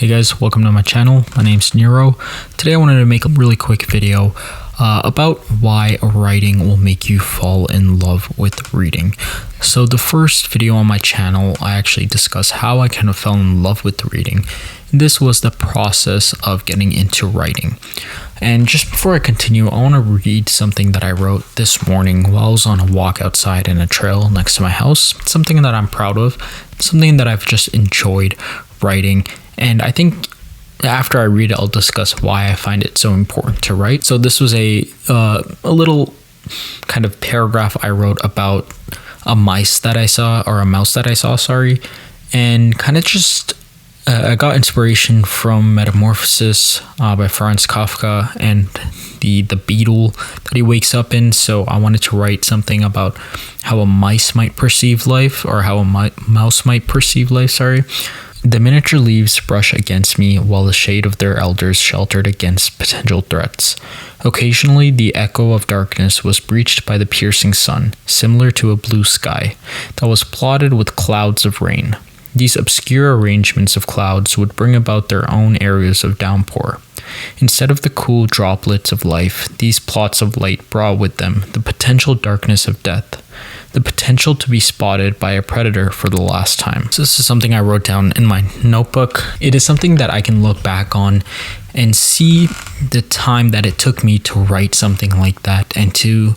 Hey guys, welcome to my channel. My name's Nero. Today I wanted to make a really quick video about why writing will make you fall in love with reading. So the first video on my channel, I actually discussed how I kind of fell in love with reading. This was the process of getting into writing. And just before I continue, I want to read something that I wrote this morning while I was on a walk outside in a trail next to my house. Something that I'm proud of, something that I've just enjoyed writing. And I think after I read it, I'll discuss why I find it so important to write. So this was a little kind of paragraph I wrote about a mouse that I saw, and kind of just I got inspiration from Metamorphosis by Franz Kafka and the beetle that he wakes up in. So I wanted to write something about how a mouse might perceive life, or how a mouse might perceive life. The miniature leaves brush against me while the shade of their elders sheltered against potential threats. Occasionally, the echo of darkness was breached by the piercing sun, similar to a blue sky that was plotted with clouds of rain. These obscure arrangements of clouds would bring about their own areas of downpour. Instead of the cool droplets of life, these plots of light brought with them the potential darkness of death, the potential to be spotted by a predator for the last time. So this is something I wrote down in my notebook. It is something that I can look back on and see the time that it took me to write something like that and to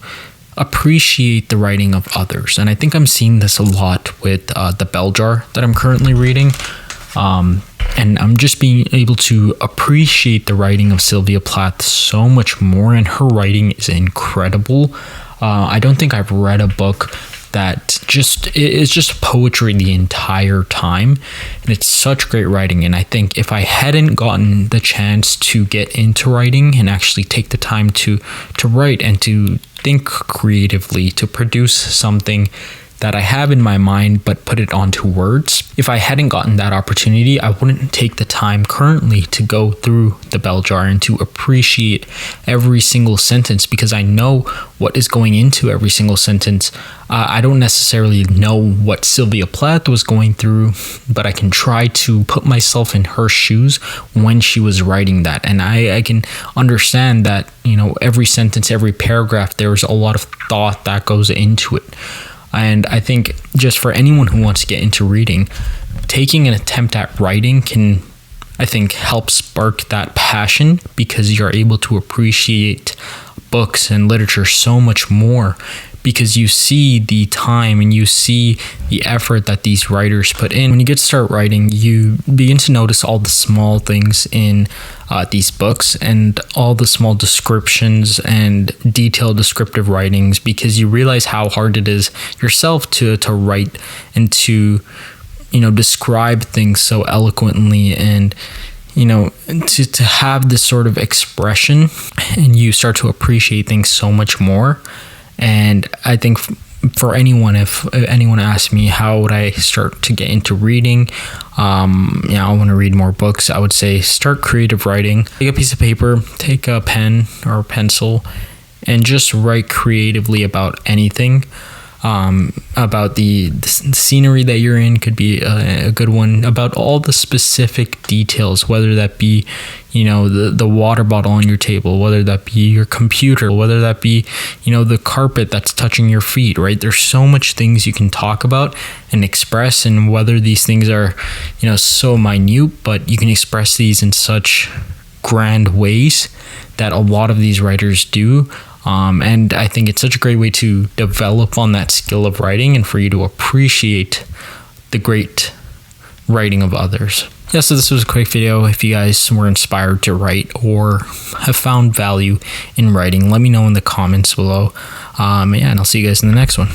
appreciate the writing of others. And I think I'm seeing this a lot with the Bell Jar that I'm currently reading. And I'm just being able to appreciate the writing of Sylvia Plath so much more, and her writing is incredible. I don't think I've read a book that it's just poetry the entire time, and it's such great writing. And I think if I hadn't gotten the chance to get into writing and actually take the time to write and to think creatively, to produce something that I have in my mind but put it onto words, if I hadn't gotten that opportunity, I wouldn't take the time currently to go through the Bell Jar and to appreciate every single sentence, because I know what is going into every single sentence. I don't necessarily know what Sylvia Plath was going through, but I can try to put myself in her shoes when she was writing that. And I can understand that, every sentence, every paragraph, there's a lot of thought that goes into it. And I think just for anyone who wants to get into reading, taking an attempt at writing can, I think, help spark that passion, because you're able to appreciate books and literature so much more, because you see the time and you see the effort that these writers put in. When you get to start writing, you begin to notice all the small things in these books and all the small descriptions and detailed descriptive writings, because you realize how hard it is yourself to write and to describe things so eloquently, and to have this sort of expression, and you start to appreciate things so much more. And I think for anyone, if anyone asks me how would I start to get into reading, I want to read more books, I would say start creative writing. Take a piece of paper, take a pen or a pencil, and just write creatively about anything. About the scenery that you're in could be a good one, about all the specific details, whether that be the water bottle on your table, whether that be your computer, whether that be the carpet that's touching your feet, right? There's so much things you can talk about and express, and whether these things are so minute, but you can express these in such grand ways that a lot of these writers do. And I think it's such a great way to develop on that skill of writing and for you to appreciate the great writing of others. Yeah, so this was a quick video. If you guys were inspired to write or have found value in writing, let me know in the comments below. And I'll see you guys in the next one.